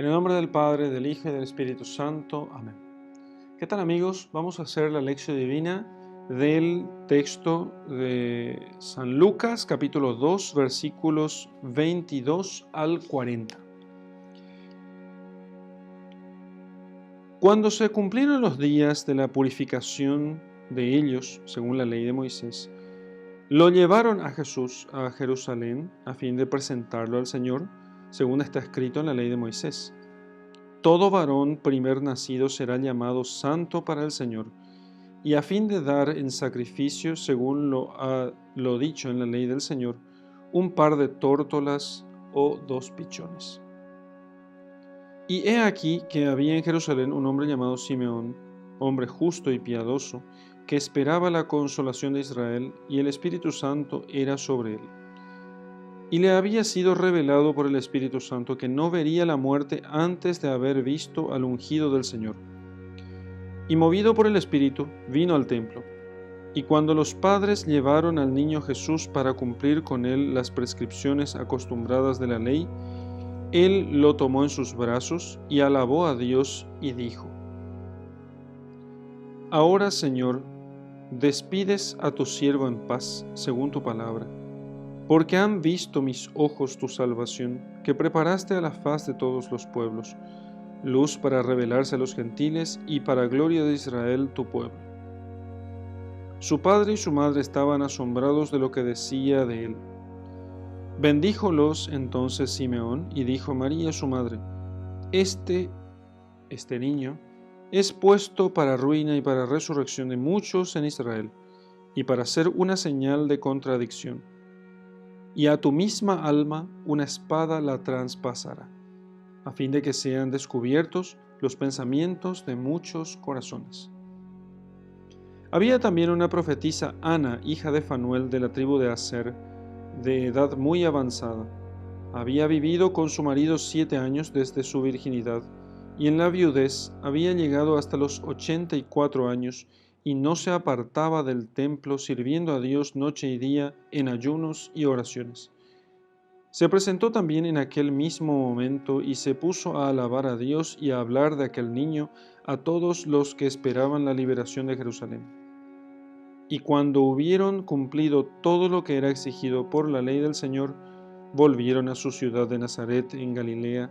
En el nombre del Padre, del Hijo y del Espíritu Santo. Amén. ¿Qué tal, amigos? Vamos a hacer la lección divina del texto de San Lucas, capítulo 2, versículos 22 al 40. Cuando se cumplieron los días de la purificación de ellos, según la ley de Moisés, lo llevaron a Jesús a Jerusalén a fin de presentarlo al Señor, según está escrito en la ley de Moisés. Todo varón primer nacido será llamado santo para el Señor, y a fin de dar en sacrificio, según lo dicho en la ley del Señor, un par de tórtolas o 2 pichones. Y he aquí que había en Jerusalén un hombre llamado Simeón, hombre justo y piadoso, que esperaba la consolación de Israel, y el Espíritu Santo era sobre él. Y le había sido revelado por el Espíritu Santo que no vería la muerte antes de haber visto al ungido del Señor. Y movido por el Espíritu, vino al templo. Y cuando los padres llevaron al niño Jesús para cumplir con él las prescripciones acostumbradas de la ley, él lo tomó en sus brazos y alabó a Dios y dijo: Ahora, Señor, despides a tu siervo en paz, según tu palabra, porque han visto mis ojos tu salvación, que preparaste a la faz de todos los pueblos, luz para revelarse a los gentiles y para gloria de Israel tu pueblo. Su padre y su madre estaban asombrados de lo que decía de él. Bendíjolos entonces Simeón y dijo a María su madre: Este niño es puesto para ruina y para resurrección de muchos en Israel, y para ser una señal de contradicción. Y a tu misma alma una espada la traspasará, a fin de que sean descubiertos los pensamientos de muchos corazones. Había también una profetisa, Ana, hija de Fanuel, de la tribu de Aser, de edad muy avanzada. Había vivido con su marido 7 años desde su virginidad, y en la viudez había llegado hasta los 84 años, y no se apartaba del templo, sirviendo a Dios noche y día en ayunos y oraciones. Se presentó también en aquel mismo momento y se puso a alabar a Dios y a hablar de aquel niño a todos los que esperaban la liberación de Jerusalén. Y cuando hubieron cumplido todo lo que era exigido por la ley del Señor, volvieron a su ciudad de Nazaret en Galilea.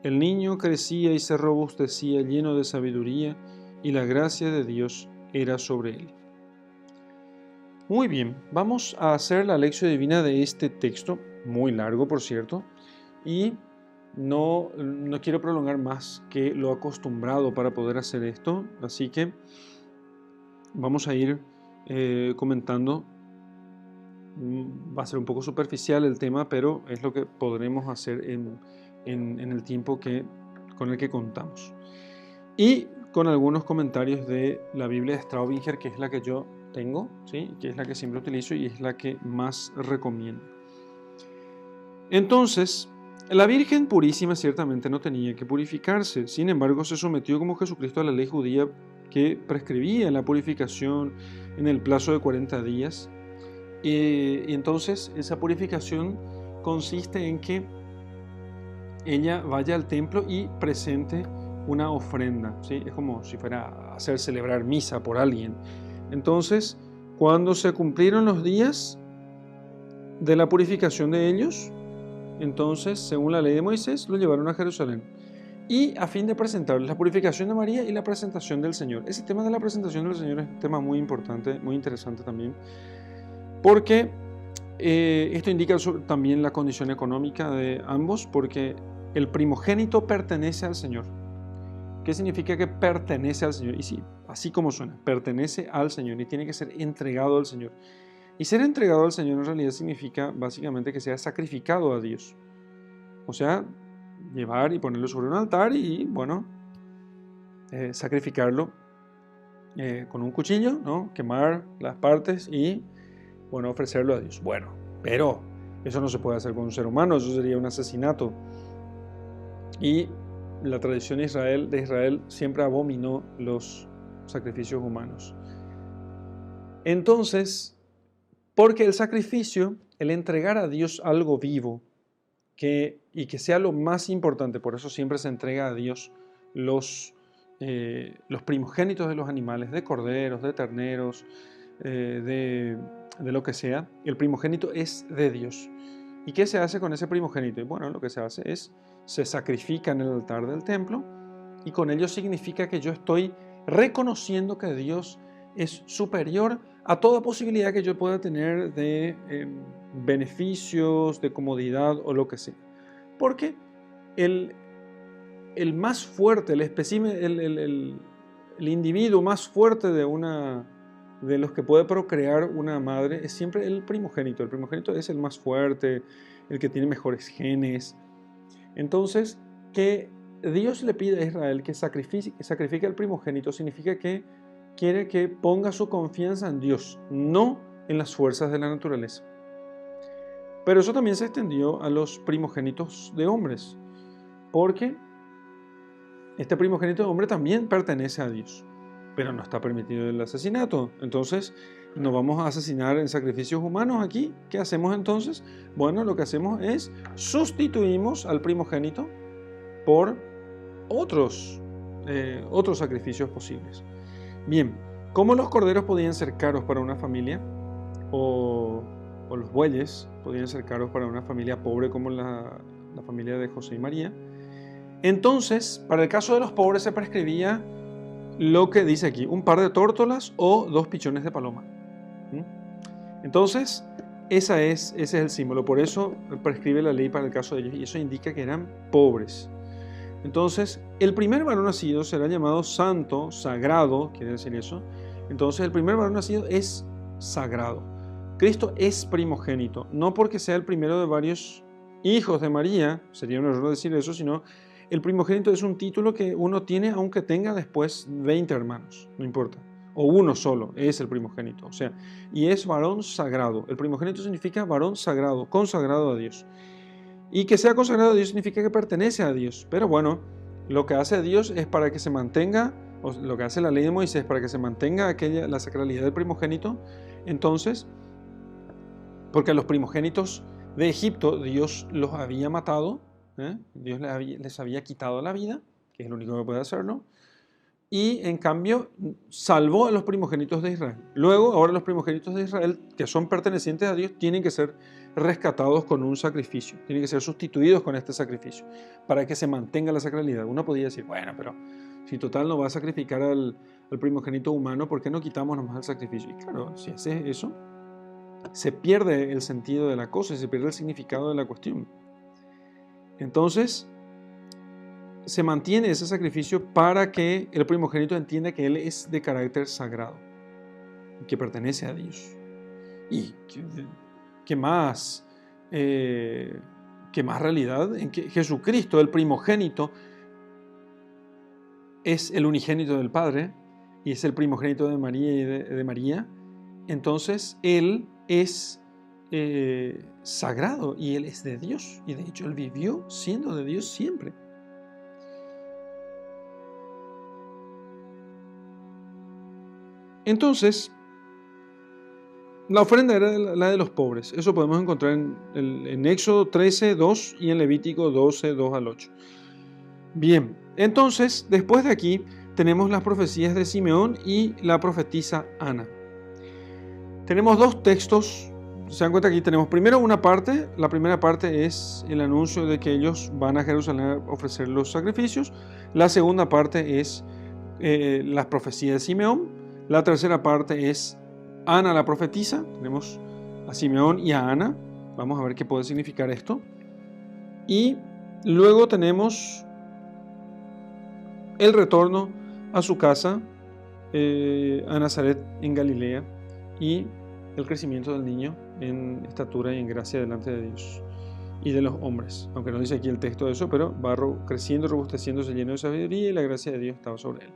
El niño crecía y se robustecía, lleno de sabiduría, y la gracia de Dios era sobre él. Muy bien, vamos a hacer la lección divina de este texto, muy largo por cierto, y no quiero prolongar más que lo acostumbrado para poder hacer esto, así que vamos a ir comentando. Va a ser un poco superficial el tema, pero es lo que podremos hacer en el tiempo con el que contamos. Y con algunos comentarios de la Biblia de Straubinger, que es la que yo tengo, ¿sí? Que es la que siempre utilizo y es la que más recomiendo. Entonces, la Virgen Purísima ciertamente no tenía que purificarse, sin embargo se sometió como Jesucristo a la ley judía que prescribía la purificación en el plazo de 40 días. Y entonces esa purificación consiste en que ella vaya al templo y presente una ofrenda, ¿sí? Es como si fuera a hacer celebrar misa por alguien. Entonces, cuando se cumplieron los días de la purificación de ellos, entonces, según la ley de Moisés, lo llevaron a Jerusalén. Y a fin de presentarles la purificación de María y la presentación del Señor. Ese tema de la presentación del Señor es un tema muy importante, muy interesante también, porque esto indica también la condición económica de ambos, porque el primogénito pertenece al Señor. ¿Qué significa que pertenece al Señor? Y sí, así como suena, pertenece al Señor y tiene que ser entregado al Señor. Y ser entregado al Señor en realidad significa básicamente que sea sacrificado a Dios. O sea, llevar y ponerlo sobre un altar y, bueno, sacrificarlo con un cuchillo, ¿no? Quemar las partes y, bueno, ofrecerlo a Dios. Bueno, pero eso no se puede hacer con un ser humano, eso sería un asesinato. Y la tradición de Israel siempre abominó los sacrificios humanos. Entonces, porque el sacrificio, el entregar a Dios algo vivo, y que sea lo más importante. Por eso siempre se entrega a Dios los primogénitos de los animales, de corderos, de terneros, de lo que sea. El primogénito es de Dios. ¿Y qué se hace con ese primogénito? Y bueno, lo que se hace es, se sacrifica en el altar del templo, y con ello significa que yo estoy reconociendo que Dios es superior a toda posibilidad que yo pueda tener de beneficios, de comodidad o lo que sea. Porque el más fuerte, el individuo más fuerte de los que puede procrear una madre es siempre el primogénito. El primogénito es el más fuerte, el que tiene mejores genes. Entonces, que Dios le pide a Israel que sacrifique al primogénito significa que quiere que ponga su confianza en Dios, no en las fuerzas de la naturaleza. Pero eso también se extendió a los primogénitos de hombres, porque este primogénito de hombre también pertenece a Dios, pero no está permitido el asesinato. Entonces, ¿nos vamos a asesinar en sacrificios humanos aquí? ¿Qué hacemos entonces? Bueno, lo que hacemos es sustituimos al primogénito por otros sacrificios posibles. Bien, ¿cómo los corderos podían ser caros para una familia? O los bueyes podían ser caros para una familia pobre como la familia de José y María. Entonces, para el caso de los pobres se prescribía lo que dice aquí, un par de tórtolas o 2 pichones de paloma. Entonces, ese es el símbolo, por eso prescribe la ley para el caso de ellos, y eso indica que eran pobres. Entonces, el primer varón nacido será llamado santo, sagrado, quiere decir eso. Entonces, el primer varón nacido es sagrado. Cristo es primogénito, no porque sea el primero de varios hijos de María, sería un error decir eso, sino el primogénito es un título que uno tiene aunque tenga después 20 hermanos, no importa. O uno solo es el primogénito, o sea, y es varón sagrado. El primogénito significa varón sagrado, consagrado a Dios. Y que sea consagrado a Dios significa que pertenece a Dios. Pero bueno, lo que hace Dios es para que se mantenga, o lo que hace la ley de Moisés para que se mantenga la sacralidad del primogénito. Entonces, porque a los primogénitos de Egipto Dios los había matado, Dios les había quitado la vida, que es el único que puede hacerlo, y en cambio salvó a los primogénitos de Israel. Luego, ahora los primogénitos de Israel, que son pertenecientes a Dios, tienen que ser rescatados con un sacrificio, tienen que ser sustituidos con este sacrificio, para que se mantenga la sacralidad. Uno podría decir, bueno, pero si total no va a sacrificar al primogénito humano, ¿por qué no quitamos nomás el sacrificio? Y claro, si haces eso, se pierde el sentido de la cosa, se pierde el significado de la cuestión. Entonces, se mantiene ese sacrificio para que el primogénito entienda que él es de carácter sagrado, que pertenece a Dios. Y ¿qué más realidad? En que Jesucristo, el primogénito, es el unigénito del Padre y es el primogénito de María y de María. Entonces, Él es sagrado y Él es de Dios. Y de hecho, Él vivió siendo de Dios siempre. Entonces, la ofrenda era la de los pobres. Eso podemos encontrar en Éxodo 13, 2 y en Levítico 12, 2 al 8. Bien, entonces, después de aquí, tenemos las profecías de Simeón y la profetisa Ana. Tenemos 2 textos. Se dan cuenta que aquí tenemos primero una parte. La primera parte es el anuncio de que ellos van a Jerusalén a ofrecer los sacrificios. La segunda parte es las profecías de Simeón. La tercera parte es Ana la profetisa. Tenemos a Simeón y a Ana. Vamos a ver qué puede significar esto. Y luego tenemos el retorno a su casa, a Nazaret en Galilea, y el crecimiento del niño en estatura y en gracia delante de Dios y de los hombres. Aunque no dice aquí el texto de eso, pero va creciendo, robusteciéndose, lleno de sabiduría, y la gracia de Dios estaba sobre él.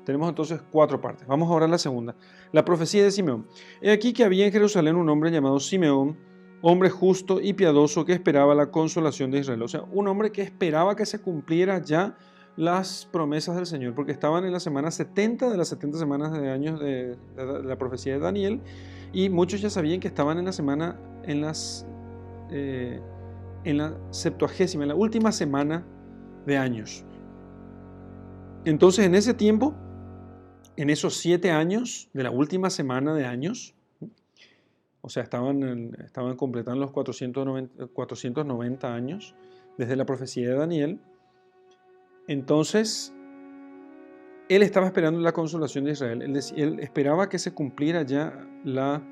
Tenemos entonces 4 partes. Vamos ahora a la segunda. La profecía de Simeón. He aquí que había en Jerusalén un hombre llamado Simeón, hombre justo y piadoso que esperaba la consolación de Israel. O sea, un hombre que esperaba que se cumpliera ya las promesas del Señor, porque estaban en la semana 70 de las 70 semanas de años de la profecía de Daniel, y muchos ya sabían que estaban en la semana, en la 70ª, en la última semana de años. Entonces, en ese tiempo, en esos 7 años de la última semana de años, o sea, estaban completando los 490 años desde la profecía de Daniel. Entonces, él estaba esperando la consolación de Israel. Él esperaba que se cumpliera ya la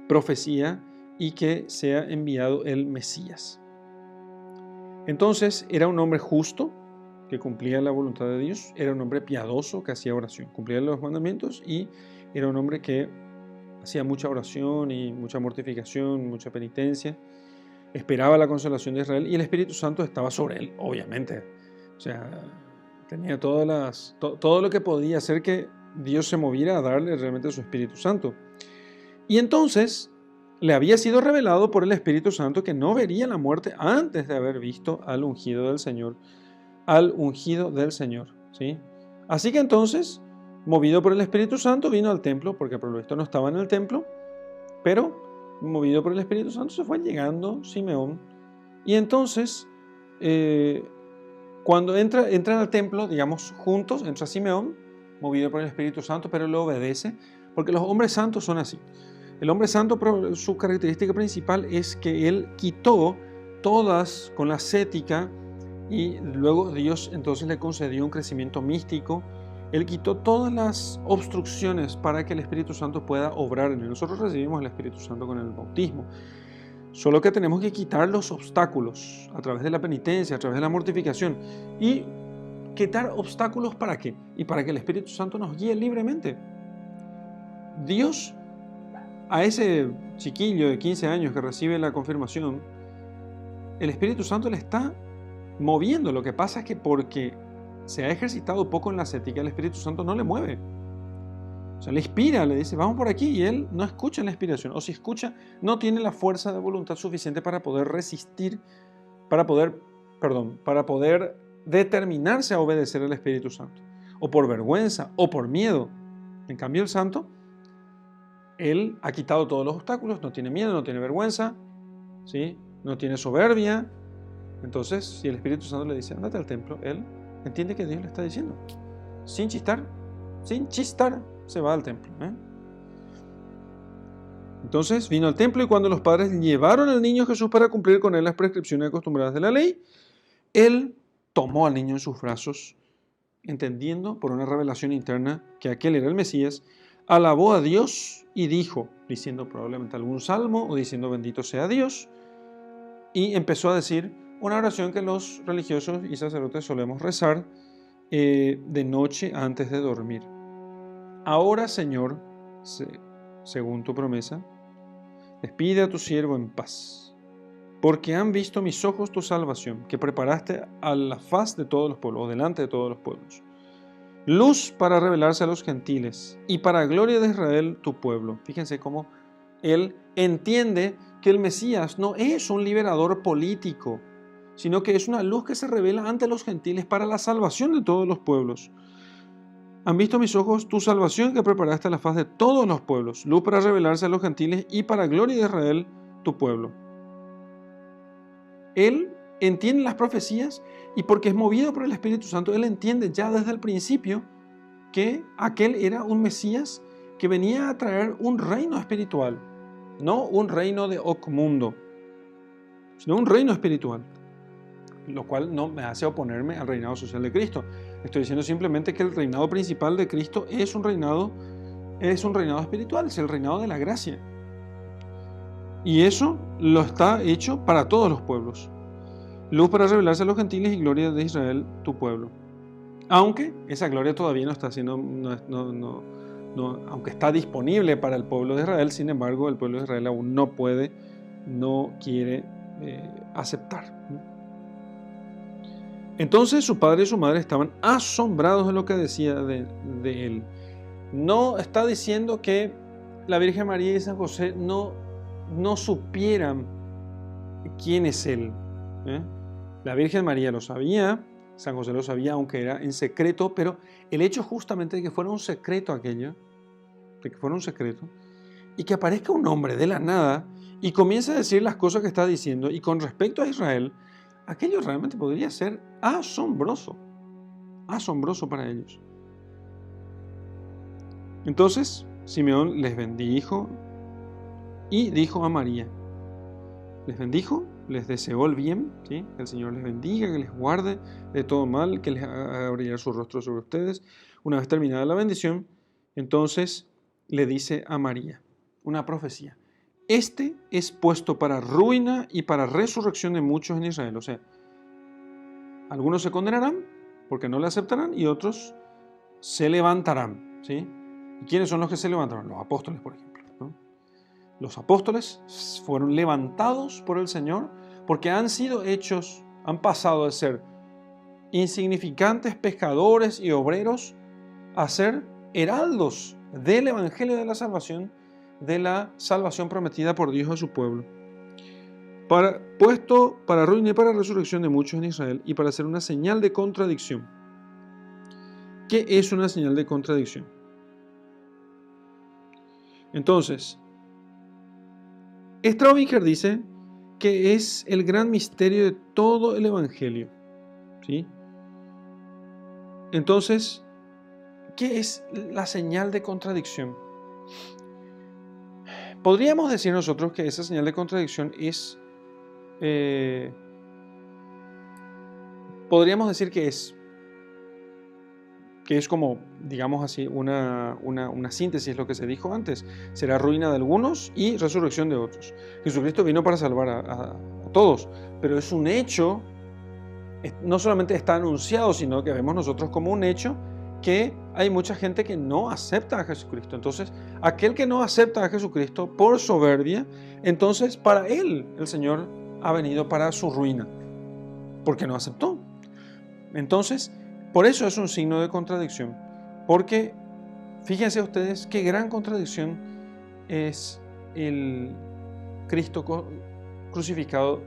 profecía y que sea enviado el Mesías. Entonces, era un hombre justo que cumplía la voluntad de Dios, era un hombre piadoso que hacía oración, cumplía los mandamientos, y era un hombre que hacía mucha oración y mucha mortificación, mucha penitencia. Esperaba la consolación de Israel y el Espíritu Santo estaba sobre él, obviamente. O sea, tenía todo lo que podía hacer que Dios se moviera a darle realmente su Espíritu Santo. Y entonces le había sido revelado por el Espíritu Santo que no vería la muerte antes de haber visto al ungido del Señor. ¿Sí? Así que entonces, movido por el Espíritu Santo, vino al templo, porque por lo visto no estaba en el templo, pero movido por el Espíritu Santo se fue llegando Simeón. Y entonces, cuando entran al templo, digamos, juntos, entra Simeón, movido por el Espíritu Santo, pero le obedece, porque los hombres santos son así. El hombre santo, su característica principal es que él quitó todas con la ascética, y luego Dios entonces le concedió un crecimiento místico. Él quitó todas las obstrucciones para que el Espíritu Santo pueda obrar en él. Nosotros recibimos el Espíritu Santo con el bautismo. Solo que tenemos que quitar los obstáculos a través de la penitencia, a través de la mortificación. ¿Y quitar obstáculos para qué? Y para que el Espíritu Santo nos guíe libremente. Dios, a ese chiquillo de 15 años que recibe la confirmación, el Espíritu Santo le está moviendo. Lo que pasa es que porque se ha ejercitado poco en la ascética, el Espíritu Santo no le mueve. O sea, le inspira, le dice, vamos por aquí, y él no escucha la inspiración. O si escucha, no tiene la fuerza de voluntad suficiente para poder resistir, para poder determinarse a obedecer al Espíritu Santo. O por vergüenza, o por miedo. En cambio, el Santo, él ha quitado todos los obstáculos, no tiene miedo, no tiene vergüenza, ¿sí? No tiene soberbia. Entonces, si el Espíritu Santo le dice, ándate al templo, él entiende que Dios le está diciendo. Sin chistar, se va al templo. Entonces vino al templo, y cuando los padres llevaron al niño Jesús para cumplir con él las prescripciones acostumbradas de la ley, él tomó al niño en sus brazos, entendiendo por una revelación interna que aquel era el Mesías, alabó a Dios y dijo, diciendo probablemente algún salmo o diciendo bendito sea Dios, y empezó a decir una oración que los religiosos y sacerdotes solemos rezar de noche antes de dormir. Ahora, Señor, según tu promesa, despide a tu siervo en paz, porque han visto mis ojos tu salvación, que preparaste a la faz de todos los pueblos, o delante de todos los pueblos. Luz para revelarse a los gentiles, y para gloria de Israel tu pueblo. Fíjense cómo él entiende que el Mesías no es un liberador político, sino que es una luz que se revela ante los gentiles para la salvación de todos los pueblos. Han visto mis ojos tu salvación que preparaste a la faz de todos los pueblos, luz para revelarse a los gentiles y para gloria de Israel tu pueblo. Él entiende las profecías, y porque es movido por el Espíritu Santo, él entiende ya desde el principio que aquel era un Mesías que venía a traer un reino espiritual, no un reino de mundo, sino un reino espiritual, lo cual no me hace oponerme al reinado social de Cristo. Estoy diciendo simplemente que el reinado principal de Cristo es un reinado espiritual, es el reinado de la gracia. Y eso lo está hecho para todos los pueblos. Luz para revelarse a los gentiles y gloria de Israel, tu pueblo. Aunque esa gloria todavía no está siendo, aunque está disponible para el pueblo de Israel, sin embargo, el pueblo de Israel aún no quiere aceptar. Entonces su padre y su madre estaban asombrados de lo que decía de él. No está diciendo que la Virgen María y San José no supieran quién es él. La Virgen María lo sabía, San José lo sabía, aunque era en secreto, pero el hecho justamente de que fuera un secreto aquello, y que aparezca un hombre de la nada y comienza a decir las cosas que está diciendo, y con respecto a Israel, aquello realmente podría ser asombroso, asombroso para ellos. Entonces Simeón les bendijo y dijo a María, les bendijo, les deseó el bien, ¿sí? Que el Señor les bendiga, que les guarde de todo mal, que les haga brillar su rostro sobre ustedes. Una vez terminada la bendición, entonces le dice a María, una profecía, este es puesto para ruina y para resurrección de muchos en Israel. O sea, algunos se condenarán porque no le aceptarán y otros se levantarán, ¿sí? ¿Y quiénes son los que se levantarán? Los apóstoles, por ejemplo, ¿no? Los apóstoles fueron levantados por el Señor porque han sido hechos, han pasado de ser insignificantes pescadores y obreros a ser heraldos del Evangelio de la salvación prometida por Dios a su pueblo. Puesto para ruina y para resurrección de muchos en Israel y para ser una señal de contradicción. ¿Qué es una señal de contradicción? Entonces, Straubinger dice que es el gran misterio de todo el Evangelio, ¿sí? Entonces, ¿qué es la señal de contradicción? Podríamos decir nosotros que esa señal de contradicción es, podríamos decir que es como, digamos así, una síntesis, lo que se dijo antes. Será ruina de algunos y resurrección de otros. Jesucristo vino para salvar a todos, pero es un hecho, no solamente está anunciado, sino que vemos nosotros como un hecho que hay mucha gente que no acepta a Jesucristo. Entonces, aquel que no acepta a Jesucristo por soberbia, entonces para él el Señor ha venido para su ruina, porque no aceptó. Entonces, por eso es un signo de contradicción, porque fíjense ustedes qué gran contradicción es el Cristo crucificado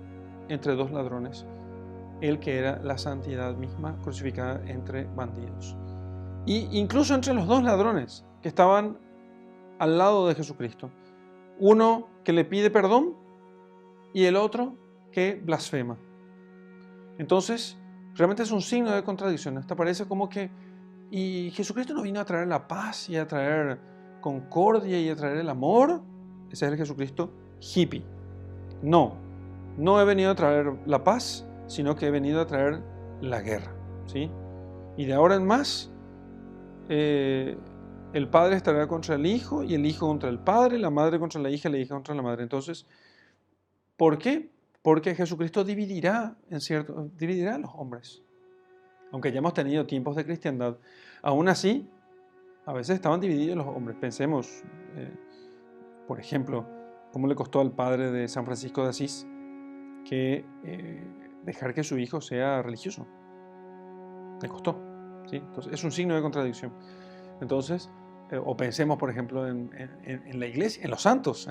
entre dos ladrones, el que era la santidad misma crucificada entre bandidos. Y incluso entre los dos ladrones que estaban al lado de Jesucristo, uno que le pide perdón y el otro que blasfema. Entonces, realmente es un signo de contradicción. Esta parece como que, y Jesucristo no vino a traer la paz y a traer concordia y a traer el amor. Ese es el Jesucristo hippie. No he venido a traer la paz, sino que he venido a traer la guerra, ¿sí? Y de ahora en más, el padre estará contra el hijo y el hijo contra el padre, la madre contra la hija contra la madre. Entonces, ¿por qué? Porque Jesucristo dividirá a los hombres. Aunque ya hemos tenido tiempos de cristiandad, aún así, a veces estaban divididos los hombres. Pensemos, por ejemplo, cómo le costó al padre de San Francisco de Asís que dejar que su hijo sea religioso. Le costó, ¿sí? Entonces, es un signo de contradicción. Entonces, o pensemos, por ejemplo, en la iglesia, en los santos,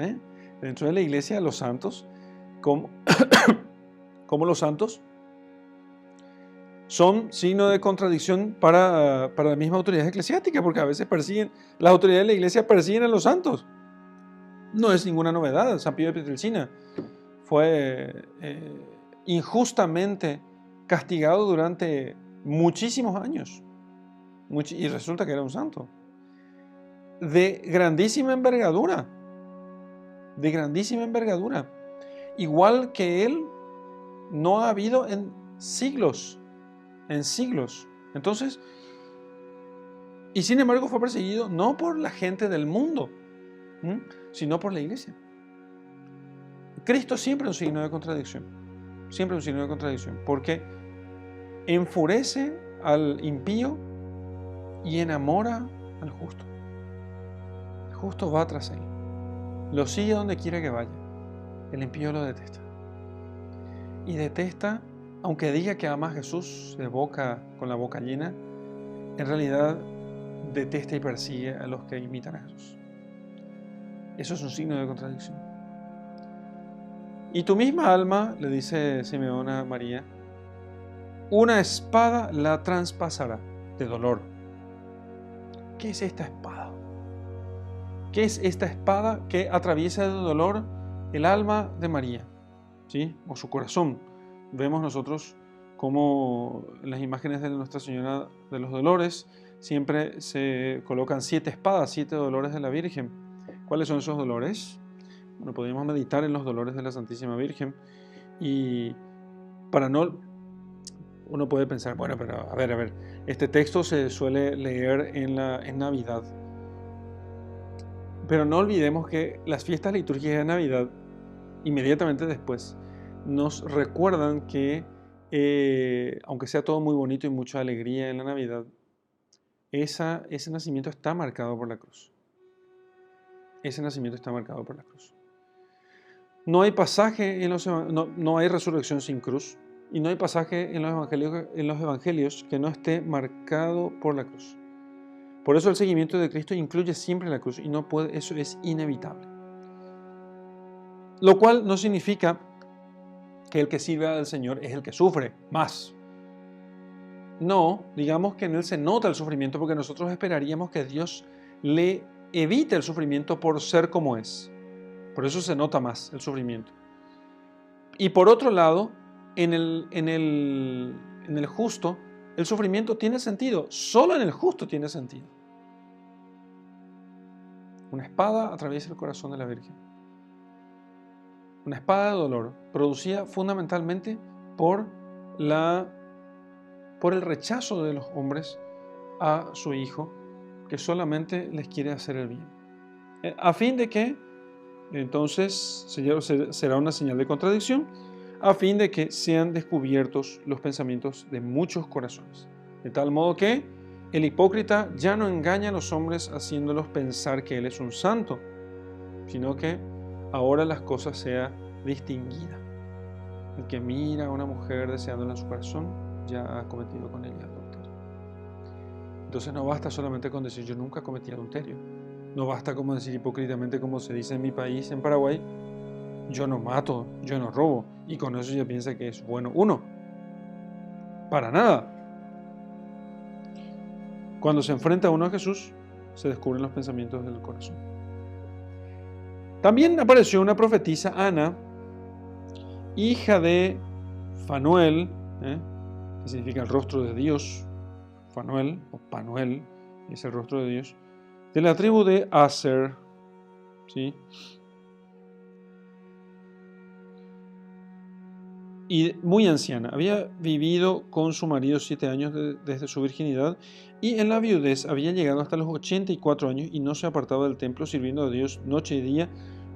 dentro de la iglesia, los santos, como los santos son signo de contradicción para la misma autoridad eclesiástica, porque a veces las autoridades de la iglesia persiguen a los santos. No es ninguna novedad. San Pío de Pietrelcina fue injustamente castigado durante muchísimos años, y resulta que era un santo de grandísima envergadura, igual que él no ha habido en siglos. Entonces, y sin embargo fue perseguido no por la gente del mundo, sino por la iglesia. Cristo siempre es un signo de contradicción, porque enfurece al impío y enamora al justo. El justo va tras él, lo sigue donde quiera que vaya. El impío lo detesta. Y detesta, aunque diga que ama a Jesús con la boca llena, en realidad detesta y persigue a los que imitan a Jesús. Eso es un signo de contradicción. Y tu misma alma, le dice Simeón a María, una espada la traspasará de dolor. ¿Qué es esta espada? ¿Qué es esta espada que atraviesa de dolor el alma de María, ¿sí? O su corazón. Vemos nosotros cómo en las imágenes de Nuestra Señora de los Dolores siempre se colocan 7 espadas, 7 dolores de la Virgen. ¿Cuáles son esos dolores? Bueno, podríamos meditar en los dolores de la Santísima Virgen y para no... Uno puede pensar, bueno, pero a ver, este texto se suele leer en Navidad. Pero no olvidemos que las fiestas litúrgicas de Navidad, inmediatamente después, nos recuerdan que, aunque sea todo muy bonito y mucha alegría en la Navidad, ese nacimiento está marcado por la cruz. Ese nacimiento está marcado por la cruz. No hay pasaje no hay resurrección sin cruz, y no hay pasaje en los evangelios que no esté marcado por la cruz. Por eso el seguimiento de Cristo incluye siempre la cruz y eso es inevitable. Lo cual no significa que el que sirve al Señor es el que sufre más. No, digamos que en Él se nota el sufrimiento porque nosotros esperaríamos que Dios le evite el sufrimiento por ser como es. Por eso se nota más el sufrimiento. Y por otro lado, en el justo, el sufrimiento tiene sentido. Solo en el justo tiene sentido. Una espada atraviesa el corazón de la Virgen. Una espada de dolor, producida fundamentalmente por el rechazo de los hombres a su Hijo, que solamente les quiere hacer el bien. A fin de que, entonces, será una señal de contradicción, a fin de que sean descubiertos los pensamientos de muchos corazones. De tal modo que el hipócrita ya no engaña a los hombres haciéndolos pensar que él es un santo, sino que ahora las cosas sean distinguidas. El que mira a una mujer deseándola en su corazón, ya ha cometido con ella adulterio. Entonces no basta solamente con decir yo nunca cometí adulterio. No basta como decir hipócritamente, como se dice en mi país, en Paraguay, yo no mato, yo no robo, y con eso ya piensa que es bueno uno. Para nada. Cuando se enfrenta uno a Jesús, se descubren los pensamientos del corazón. También apareció una profetisa, Ana, hija de Fanuel, que significa el rostro de Dios, Fanuel o Panuel, es el rostro de Dios, de la tribu de Aser, ¿sí? Y muy anciana, había vivido con su marido 7 años desde su virginidad, y en la viudez había llegado hasta los 84 años y no se apartaba del templo sirviendo a Dios noche y día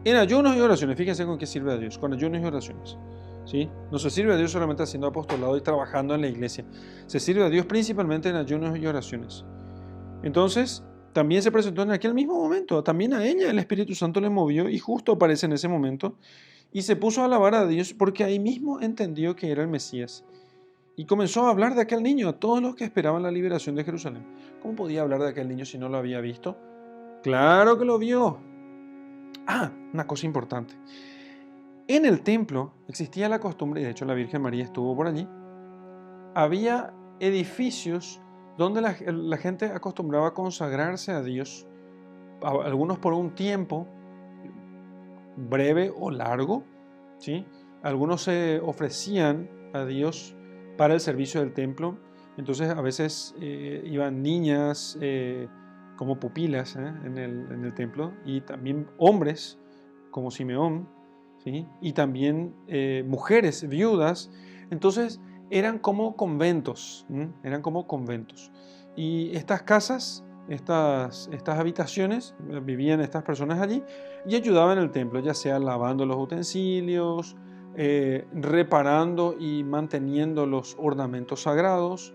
en ayunos y oraciones. Fíjense con qué sirve a Dios, con ayunos y oraciones, ¿sí? No se sirve a Dios solamente haciendo apostolado y trabajando en la iglesia, se sirve a Dios principalmente en ayunos y oraciones. Entonces, también se presentó en aquel mismo momento, también a ella el Espíritu Santo le movió y justo aparece en ese momento y se puso a alabar a Dios porque ahí mismo entendió que era el Mesías. Y comenzó a hablar de aquel niño a todos los que esperaban la liberación de Jerusalén. ¿Cómo podía hablar de aquel niño si no lo había visto? ¡Claro que lo vio! Ah, una cosa importante. En el templo existía la costumbre, y de hecho la Virgen María estuvo por allí, había edificios donde la gente acostumbraba a consagrarse a Dios, algunos por un tiempo breve o largo, ¿sí? Algunos se ofrecían a Dios para el servicio del templo, entonces a veces iban niñas como pupilas en el templo, y también hombres como Simeón, ¿sí? Y también mujeres viudas. Entonces eran como conventos, y estas casas, estas habitaciones, vivían estas personas allí y ayudaban en el templo, ya sea lavando los utensilios, reparando y manteniendo los ornamentos sagrados,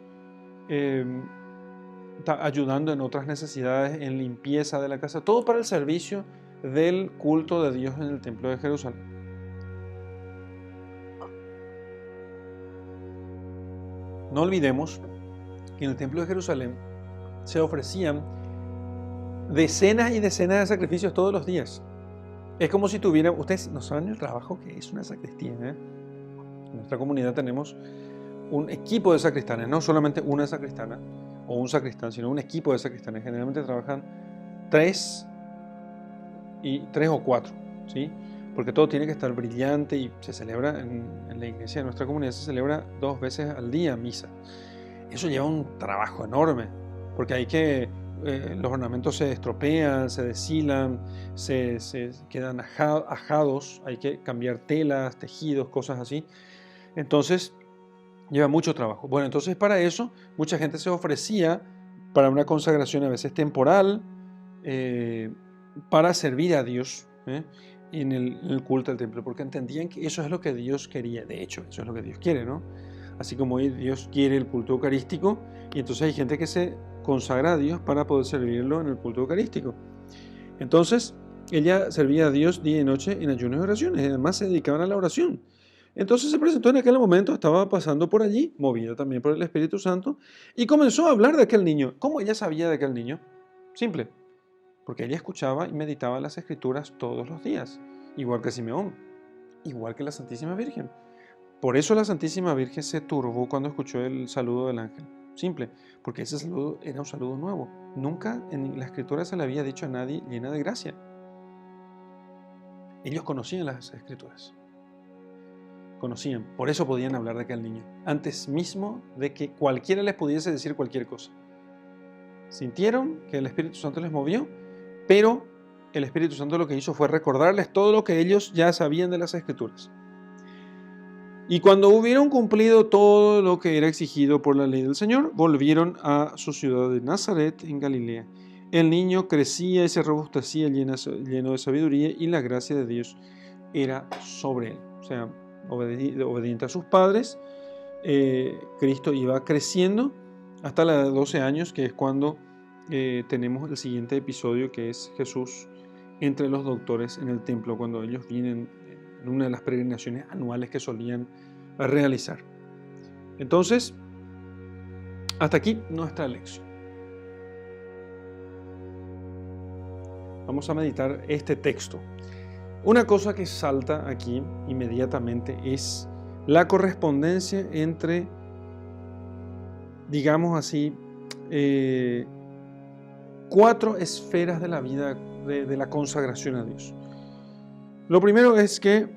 ayudando en otras necesidades, en limpieza de la casa, todo para el servicio del culto de Dios en el templo de Jerusalén. No olvidemos que en el templo de Jerusalén se ofrecían decenas y decenas de sacrificios todos los días. Es como si tuvieran, ustedes no saben el trabajo que es una sacristía, En nuestra comunidad tenemos un equipo de sacristanes, no solamente una sacristana o un sacristán, sino un equipo de sacristanes. Generalmente trabajan 3 o 4, ¿sí? porque todo tiene que estar brillante y se celebra en la iglesia de nuestra comunidad, se celebra 2 veces al día misa. Eso lleva un trabajo enorme, porque hay que, los ornamentos se estropean, se deshilan, se quedan ajados, hay que cambiar telas, tejidos, cosas así. Entonces, lleva mucho trabajo. Bueno, entonces para eso, mucha gente se ofrecía para una consagración a veces temporal, para servir a Dios en el culto al templo, porque entendían que eso es lo que Dios quería. De hecho, eso es lo que Dios quiere, ¿no? Así como hoy Dios quiere el culto eucarístico, y entonces hay gente que se consagra a Dios para poder servirlo en el culto eucarístico. Entonces, ella servía a Dios día y noche en ayunos y oraciones, y además se dedicaban a la oración. Entonces se presentó en aquel momento, estaba pasando por allí, movida también por el Espíritu Santo, y comenzó a hablar de aquel niño. ¿Cómo ella sabía de aquel niño? Simple, porque ella escuchaba y meditaba las Escrituras todos los días, igual que Simeón, igual que la Santísima Virgen. Por eso la Santísima Virgen se turbó cuando escuchó el saludo del ángel. Simple, porque ese saludo era un saludo nuevo. Nunca en la Escritura se le había dicho a nadie llena de gracia. Ellos conocían las Escrituras. Conocían, por eso podían hablar de aquel niño, antes mismo de que cualquiera les pudiese decir cualquier cosa. Sintieron que el Espíritu Santo les movió, pero el Espíritu Santo lo que hizo fue recordarles todo lo que ellos ya sabían de las Escrituras. Y cuando hubieron cumplido todo lo que era exigido por la ley del Señor, volvieron a su ciudad de Nazaret, en Galilea. El niño crecía y se robustecía lleno de sabiduría, y la gracia de Dios era sobre él. O sea, obediente a sus padres, Cristo iba creciendo hasta la edad de 12 años, que es cuando tenemos el siguiente episodio, que es Jesús entre los doctores en el templo, cuando ellos vienen en una de las peregrinaciones anuales que solían realizar. Entonces, hasta aquí nuestra lección. Vamos a meditar este texto. Una cosa que salta aquí inmediatamente es la correspondencia entre, digamos así, 4 esferas de la vida de la consagración a Dios. Lo primero es que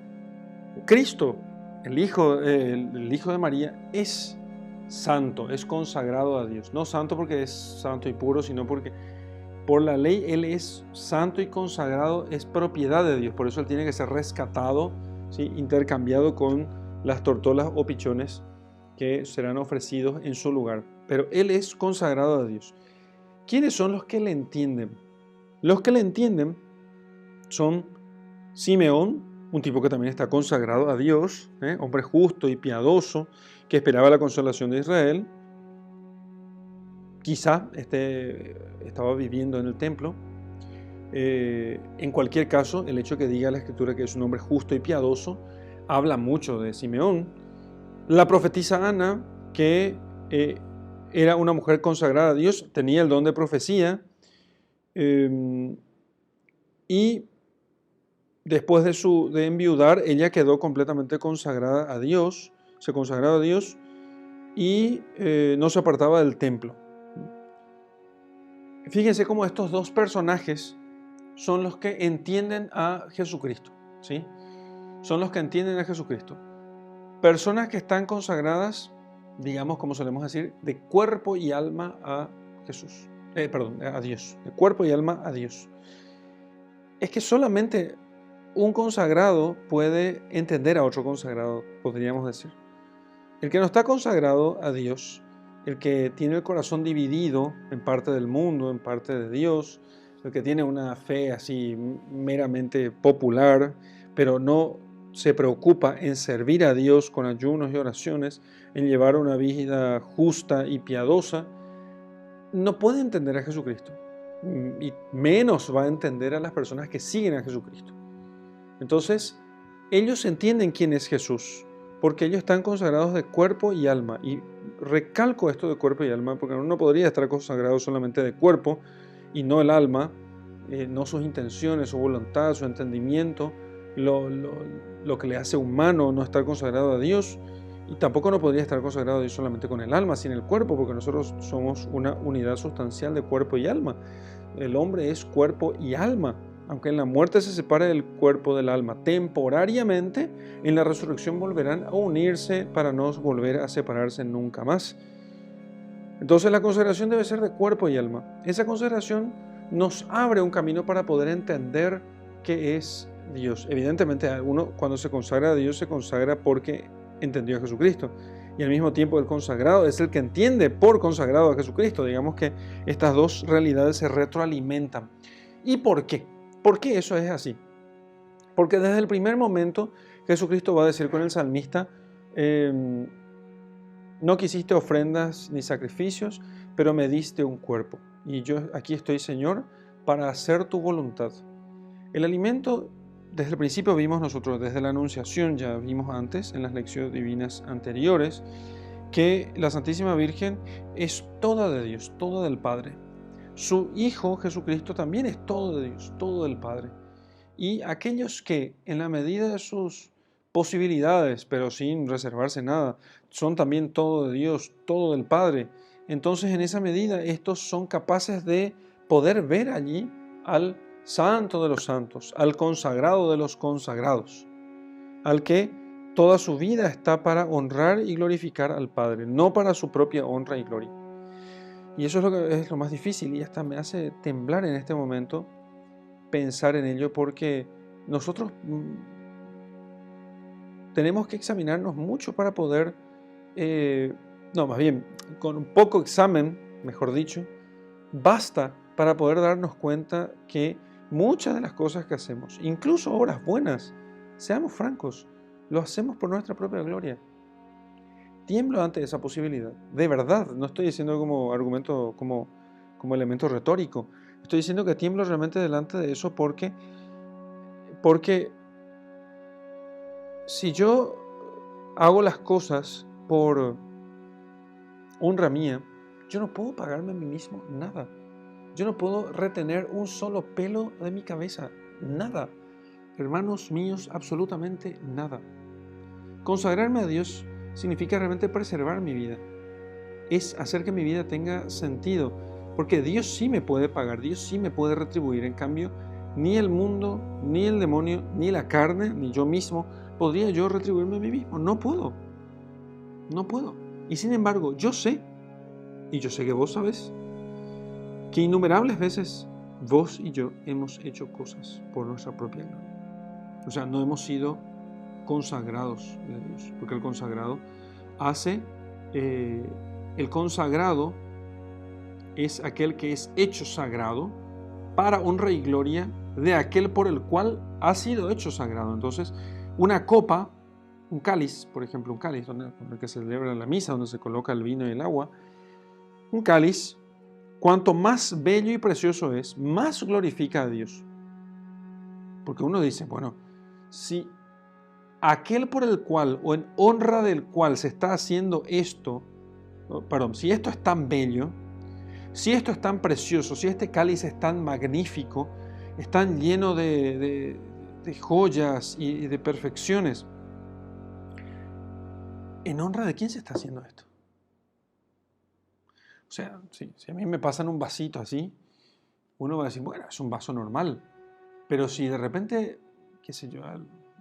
Cristo, el Hijo de María, es santo, es consagrado a Dios. No santo porque es santo y puro, sino porque por la ley Él es santo y consagrado, es propiedad de Dios. Por eso Él tiene que ser rescatado, ¿sí? Intercambiado con las tortolas o pichones que serán ofrecidos en su lugar. Pero Él es consagrado a Dios. ¿Quiénes son los que le entienden? Los que le entienden son Simeón, un tipo que también está consagrado a Dios, hombre justo y piadoso, que esperaba la consolación de Israel. Quizá estaba viviendo en el templo. En cualquier caso, el hecho que diga la Escritura que es un hombre justo y piadoso habla mucho de Simeón. La profetisa Ana, que era una mujer consagrada a Dios, tenía el don de profecía, y después de enviudar, ella quedó completamente consagrada a Dios, se consagraba a Dios y no se apartaba del templo. Fíjense cómo estos 2 personajes son los que entienden a Jesucristo, ¿sí? Son los que entienden a Jesucristo. Personas que están consagradas, digamos, como solemos decir, de cuerpo y alma a Jesús. A Dios. De cuerpo y alma a Dios. Es que solamente un consagrado puede entender a otro consagrado, podríamos decir. El que no está consagrado a Dios, el que tiene el corazón dividido en parte del mundo, en parte de Dios, el que tiene una fe así meramente popular, pero no se preocupa en servir a Dios con ayunos y oraciones, en llevar una vida justa y piadosa, no puede entender a Jesucristo. Y menos va a entender a las personas que siguen a Jesucristo. Entonces, ellos entienden quién es Jesús, porque ellos están consagrados de cuerpo y alma. Y recalco esto de cuerpo y alma, porque uno no podría estar consagrado solamente de cuerpo y no el alma, no sus intenciones, su voluntad, su entendimiento, lo que le hace humano no estar consagrado a Dios. Y tampoco no podría estar consagrado a Dios solamente con el alma, sin el cuerpo, porque nosotros somos una unidad sustancial de cuerpo y alma. El hombre es cuerpo y alma. aunque en la muerte se separe del cuerpo del alma temporariamente, en la resurrección volverán a unirse para no volver a separarse nunca más. Entonces la consagración debe ser de cuerpo y alma. Esa consagración nos abre un camino para poder entender qué es Dios. Evidentemente, uno cuando se consagra a Dios se consagra porque entendió a Jesucristo. Y al mismo tiempo el consagrado es el que entiende por consagrado a Jesucristo. Digamos que estas dos realidades se retroalimentan. ¿Y por qué? ¿Por qué eso es así? Porque desde el primer momento Jesucristo va a decir con el salmista, no quisiste ofrendas ni sacrificios, pero me diste un cuerpo. Y yo aquí estoy, Señor, para hacer tu voluntad. El alimento, desde el principio vimos nosotros, desde la Anunciación, ya vimos antes, en las lecciones divinas anteriores, que la Santísima Virgen es toda de Dios, toda del Padre. Su Hijo Jesucristo también es todo de Dios, todo del Padre. Y aquellos que, en la medida de sus posibilidades, pero sin reservarse nada, son también todo de Dios, todo del Padre, entonces en esa medida estos son capaces de poder ver allí al Santo de los Santos, al consagrado de los consagrados, al que toda su vida está para honrar y glorificar al Padre, no para su propia honra y gloria. Y eso es lo que es lo más difícil, y hasta me hace temblar en este momento pensar en ello, porque nosotros tenemos que examinarnos mucho para poder, más bien, con un poco examen, mejor dicho, basta para poder darnos cuenta que muchas de las cosas que hacemos, incluso obras buenas, seamos francos, lo hacemos por nuestra propia gloria. Tiemblo ante esa posibilidad, de verdad, no estoy diciendo como argumento, como elemento retórico, estoy diciendo que tiemblo realmente delante de eso porque si yo hago las cosas por honra mía, yo no puedo pagarme a mí mismo nada. Yo no puedo retener un solo pelo de mi cabeza, nada. Hermanos míos, absolutamente nada. Consagrarme a Dios significa realmente preservar mi vida. Es hacer que mi vida tenga sentido, porque Dios sí me puede pagar, Dios sí me puede retribuir. En cambio, ni el mundo, ni el demonio, ni la carne, ni yo mismo, podría yo retribuirme a mí mismo. No puedo. No puedo. Y sin embargo, yo sé, y yo sé que vos sabés, que innumerables veces vos y yo hemos hecho cosas por nuestra propia gloria. O sea, no hemos sido consagrados de Dios, porque el consagrado el consagrado es aquel que es hecho sagrado para honra y gloria de aquel por el cual ha sido hecho sagrado. Entonces, una copa, un cáliz, por ejemplo, un cáliz con el que se celebra la misa, donde se coloca el vino y el agua, un cáliz, cuanto más bello y precioso es, más glorifica a Dios. Porque uno dice, bueno, si aquel por el cual o en honra del cual se está haciendo esto, si esto es tan bello, si esto es tan precioso, si este cáliz es tan magnífico, es tan lleno de joyas y de perfecciones, ¿en honra de quién se está haciendo esto? O sea, si a mí me pasan un vasito así, uno va a decir, bueno, es un vaso normal. Pero si de repente, qué sé yo,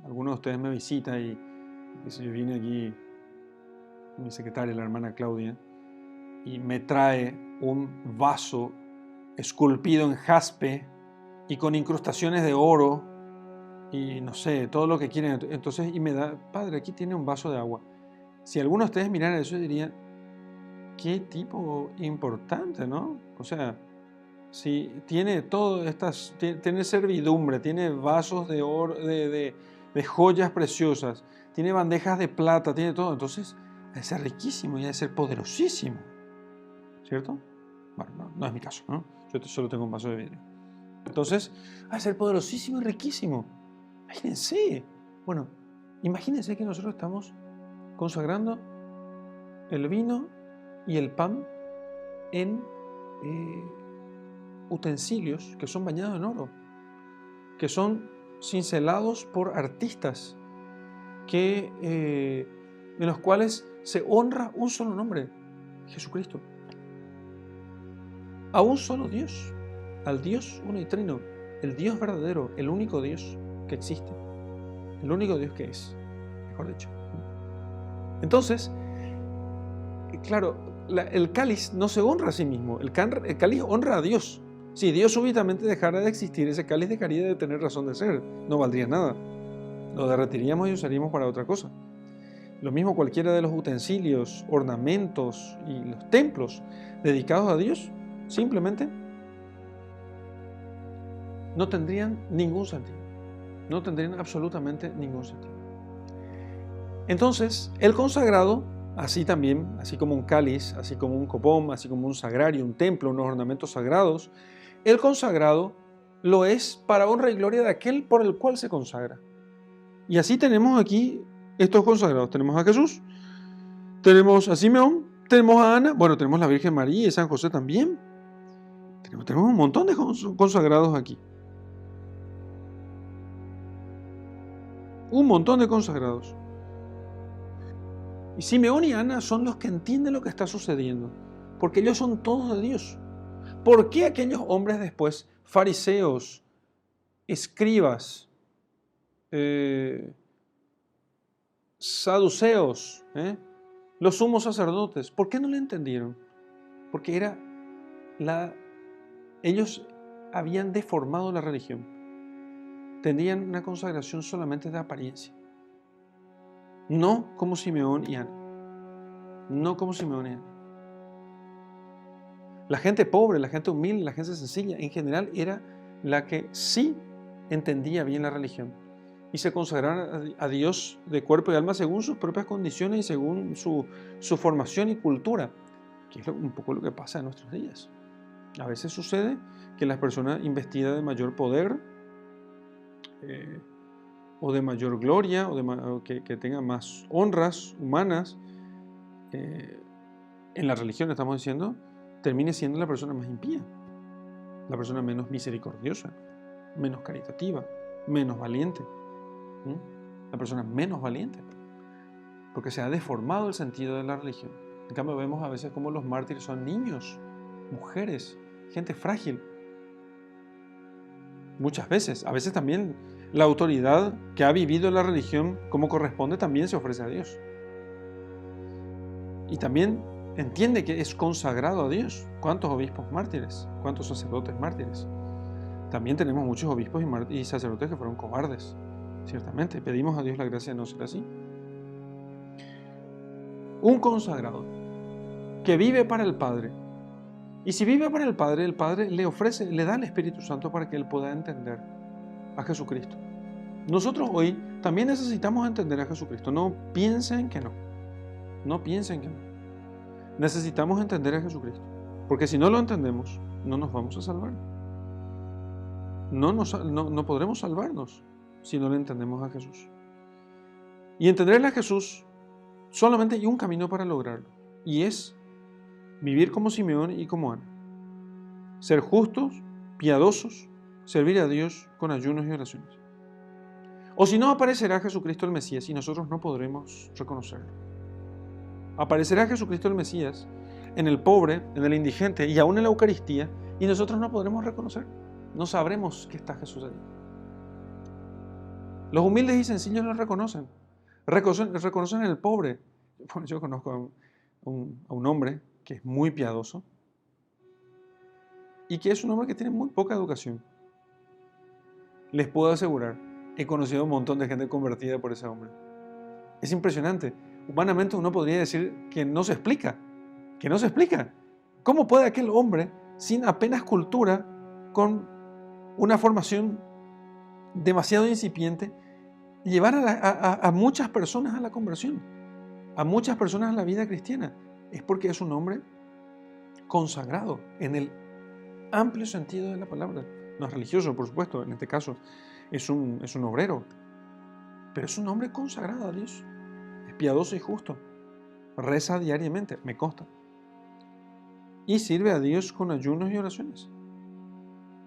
alguno de ustedes me visita y, qué sé yo, viene aquí mi secretaria, la hermana Claudia, y me trae un vaso esculpido en jaspe y con incrustaciones de oro y no sé, todo lo que quieren. Entonces, y me da, padre, aquí tiene un vaso de agua. Si alguno de ustedes mirara eso, diría, qué tipo importante, ¿no? O sea, si tiene todo estas, tiene servidumbre, tiene vasos de oro, de joyas preciosas, tiene bandejas de plata, tiene todo, entonces ha de ser riquísimo y ha de ser poderosísimo, ¿cierto? Bueno, no es mi caso, ¿no? Yo solo tengo un vaso de vidrio. Entonces, ha de ser poderosísimo y riquísimo. Imagínense. Bueno, imagínense que nosotros estamos consagrando el vino y el pan en utensilios que son bañados en oro, que son cincelados por artistas, en los cuales se honra un solo nombre, Jesucristo, a un solo Dios, al Dios uno y trino. el Dios verdadero, el único Dios que existe, el único Dios que es, mejor dicho. Entonces, claro, el cáliz no se honra a sí mismo, el cáliz honra a Dios. Si Dios súbitamente dejara de existir, ese cáliz dejaría de tener razón de ser, no valdría nada. Lo derretiríamos y usaríamos para otra cosa. Lo mismo cualquiera de los utensilios, ornamentos y los templos dedicados a Dios, simplemente no tendrían ningún sentido. No tendrían absolutamente ningún sentido. Entonces, el consagrado, así también, así como un cáliz, así como un copón, así como un sagrario, un templo, unos ornamentos sagrados, el consagrado lo es para honra y gloria de aquel por el cual se consagra. Y así tenemos aquí estos consagrados. Tenemos a Jesús, tenemos a Simeón, tenemos a Ana, bueno, tenemos a la Virgen María y San José también. Tenemos un montón de consagrados aquí. Un montón de consagrados. Y Simeón y Ana son los que entienden lo que está sucediendo, porque ellos son todos de Dios. ¿Por qué aquellos hombres después, fariseos, escribas, saduceos, los sumos sacerdotes, por qué no le entendieron? Porque ellos habían deformado la religión. Tenían una consagración solamente de apariencia. No como Simeón y Ana. No como Simeón y Ana. La gente pobre, la gente humilde, la gente sencilla, en general era la que sí entendía bien la religión y se consagraron a Dios de cuerpo y alma según sus propias condiciones y según su formación y cultura, que es un poco lo que pasa en nuestros días. A veces sucede que las personas investidas de mayor poder o de mayor gloria o que tengan más honras humanas, en la religión estamos diciendo, termine siendo la persona más impía, la persona menos misericordiosa, menos caritativa, menos valiente, la persona menos valiente, porque se ha deformado el sentido de la religión. En cambio vemos a veces como los mártires son niños, mujeres, gente frágil. Muchas veces, a veces también la autoridad que ha vivido la religión como corresponde también se ofrece a Dios. Y también entiende que es consagrado a Dios. ¿Cuántos obispos mártires? ¿Cuántos sacerdotes mártires? También tenemos muchos obispos y sacerdotes que fueron cobardes, ciertamente. Pedimos a Dios la gracia de no ser así. Un consagrado que vive para el Padre. Y si vive para el Padre le ofrece, le da el Espíritu Santo para que él pueda entender a Jesucristo. Nosotros hoy también necesitamos entender a Jesucristo. No piensen que no. No piensen que no. Necesitamos entender a Jesucristo, porque si no lo entendemos, no nos vamos a salvar. No podremos salvarnos si no le entendemos a Jesús. Y entenderle a Jesús, solamente hay un camino para lograrlo, y es vivir como Simeón y como Ana. Ser justos, piadosos, servir a Dios con ayunos y oraciones. O si no, aparecerá Jesucristo el Mesías y nosotros no podremos reconocerlo. Aparecerá Jesucristo el Mesías en el pobre, en el indigente y aún en la Eucaristía, y nosotros no podremos reconocer. No sabremos que está Jesús allí. Los humildes y sencillos lo reconocen. Reconocen el pobre. Bueno, yo conozco a un hombre que es muy piadoso y que es un hombre que tiene muy poca educación. Les puedo asegurar, he conocido a un montón de gente convertida por ese hombre. Es impresionante. Humanamente uno podría decir que no se explica. ¿Cómo puede aquel hombre, sin apenas cultura, con una formación demasiado incipiente, llevar a muchas personas a la conversión, a muchas personas a la vida cristiana? Es porque es un hombre consagrado en el amplio sentido de la palabra. No es religioso, por supuesto, en este caso es un obrero, pero es un hombre consagrado a Dios. Es piadoso y justo. Reza diariamente, me consta. Y sirve a Dios con ayunos y oraciones.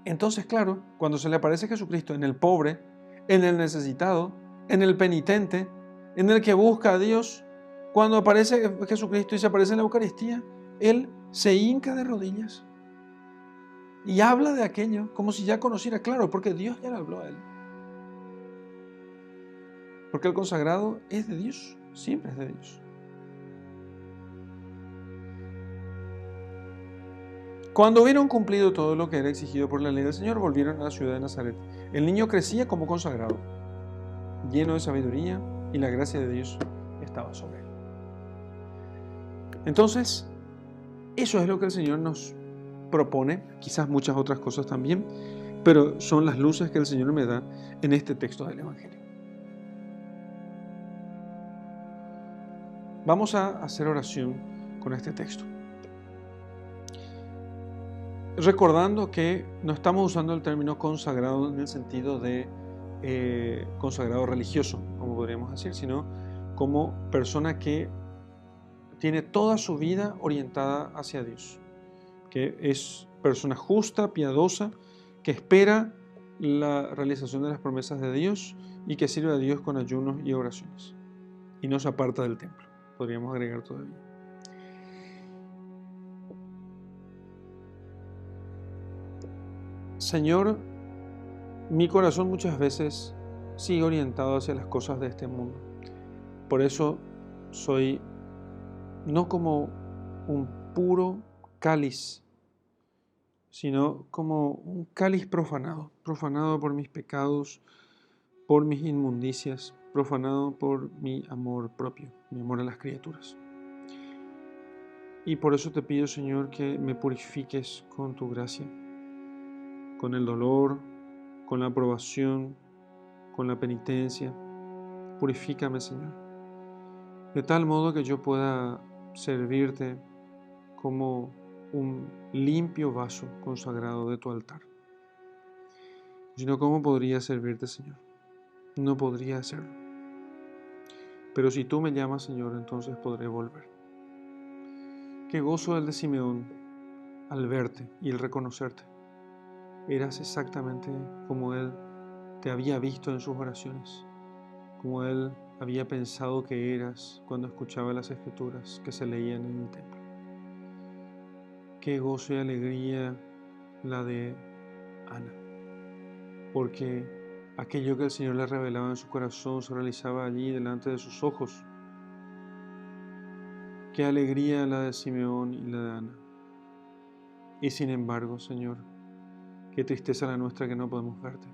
Entonces, claro, cuando se le aparece Jesucristo en el pobre, en el necesitado, en el penitente, en el que busca a Dios, cuando aparece Jesucristo y se aparece en la Eucaristía, Él se hinca de rodillas Y habla de aquello como si ya conociera, claro, porque Dios ya le habló a él. Porque el consagrado es de Dios, siempre es de Dios. Cuando hubieron cumplido todo lo que era exigido por la ley del Señor, volvieron a la ciudad de Nazaret. El niño crecía como consagrado, lleno de sabiduría, y la gracia de Dios estaba sobre él. Entonces, eso es lo que el Señor nos propone, quizás muchas otras cosas también, pero son las luces que el Señor me da en este texto del Evangelio. Vamos a hacer oración con este texto, recordando que no estamos usando el término consagrado en el sentido de consagrado religioso, como podríamos decir, sino como persona que tiene toda su vida orientada hacia Dios, que es persona justa, piadosa, que espera la realización de las promesas de Dios y que sirve a Dios con ayunos y oraciones, y no se aparta del templo, podríamos agregar todavía. Señor, mi corazón muchas veces sigue orientado hacia las cosas de este mundo. Por eso soy no como un puro cáliz, sino como un cáliz profanado, profanado por mis pecados, por mis inmundicias, profanado por mi amor propio, mi amor a las criaturas. Y por eso te pido, Señor, que me purifiques con tu gracia, con el dolor, con la aprobación, con la penitencia. Purifícame, Señor, de tal modo que yo pueda servirte como un limpio vaso consagrado de tu altar. Si no, ¿cómo podría servirte, Señor? No podría hacerlo. Pero si tú me llamas, Señor, entonces podré volver. Qué gozo el de Simeón al verte y el reconocerte. Eras exactamente como él te había visto en sus oraciones, como él había pensado que eras cuando escuchaba las escrituras que se leían en el templo. Qué gozo y alegría la de Ana, porque aquello que el Señor le revelaba en su corazón se realizaba allí delante de sus ojos. Qué alegría la de Simeón y la de Ana. Y sin embargo, Señor, qué tristeza la nuestra que no podemos verte.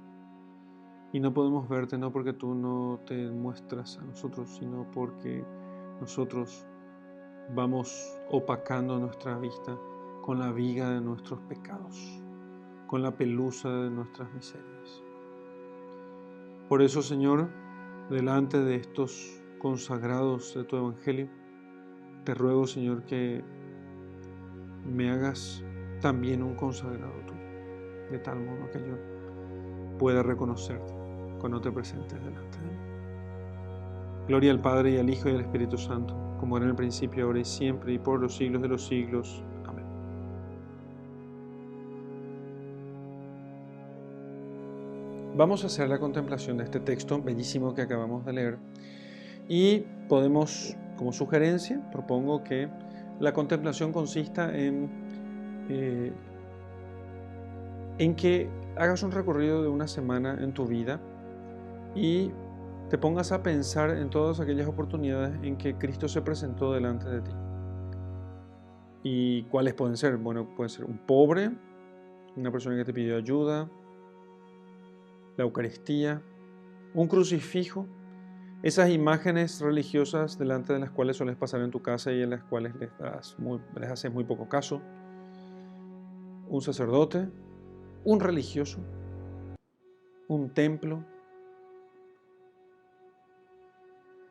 Y no podemos verte no porque tú no te muestras a nosotros, sino porque nosotros vamos opacando nuestra vista con la viga de nuestros pecados, con la pelusa de nuestras miserias. Por eso, Señor, delante de estos consagrados de tu Evangelio, te ruego, Señor, que me hagas también un consagrado tuyo, de tal modo que yo pueda reconocerte cuando te presentes delante de mí. Gloria al Padre, y al Hijo, y al Espíritu Santo, como era en el principio, ahora y siempre, y por los siglos de los siglos. Amén. Vamos a hacer la contemplación de este texto bellísimo que acabamos de leer, y podemos, como sugerencia, propongo que la contemplación consista en que hagas un recorrido de una semana en tu vida y te pongas a pensar en todas aquellas oportunidades en que Cristo se presentó delante de ti. ¿Y cuáles pueden ser? Bueno, puede ser un pobre, una persona que te pidió ayuda, la Eucaristía, un crucifijo, esas imágenes religiosas delante de las cuales sueles pasar en tu casa y en las cuales les haces muy poco caso, un sacerdote, un religioso, un templo,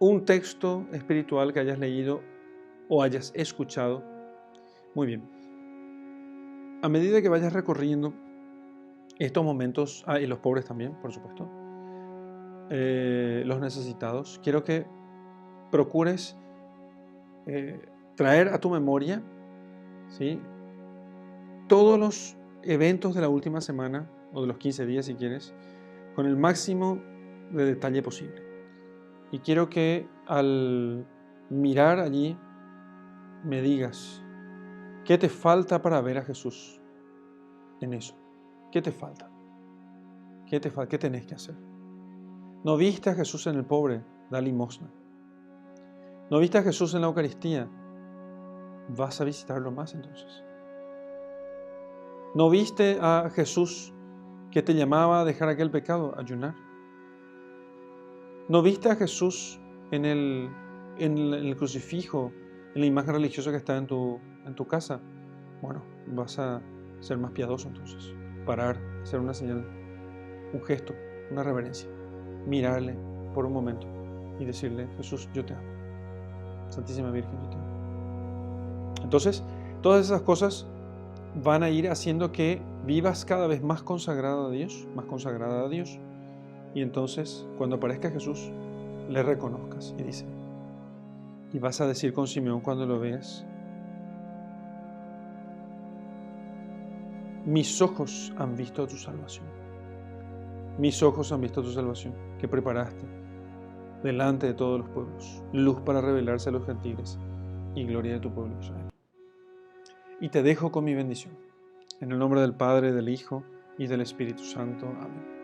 un texto espiritual que hayas leído o hayas escuchado. Muy bien. A medida que vayas recorriendo estos momentos, y los pobres también, por supuesto, los necesitados, quiero que procures traer a tu memoria, ¿sí?, todos los eventos de la última semana, o de los 15 días si quieres, con el máximo de detalle posible. Y quiero que al mirar allí me digas, ¿qué te falta para ver a Jesús en eso. ¿Qué te falta? ¿Qué te falta? ¿Qué tenés que hacer? ¿No viste a Jesús en el pobre? Da limosna. ¿No viste a Jesús en la Eucaristía? Vas a visitarlo más entonces. ¿No viste a Jesús que te llamaba a dejar aquel pecado? Ayunar. ¿No viste a Jesús en el crucifijo, en la imagen religiosa que está en tu casa? Bueno, vas a ser más piadoso entonces. Parar, hacer una señal, un gesto, una reverencia. Mirarle por un momento y decirle: Jesús, yo te amo. Santísima Virgen, yo te amo. Entonces, todas esas cosas van a ir haciendo que vivas cada vez más consagrado a Dios, más consagrada a Dios. Y entonces, cuando aparezca Jesús, le reconozcas y vas a decir con Simeón cuando lo veas: mis ojos han visto tu salvación. Mis ojos han visto tu salvación, que preparaste delante de todos los pueblos, luz para revelarse a los gentiles y gloria de tu pueblo Israel. Y te dejo con mi bendición. En el nombre del Padre, del Hijo y del Espíritu Santo. Amén.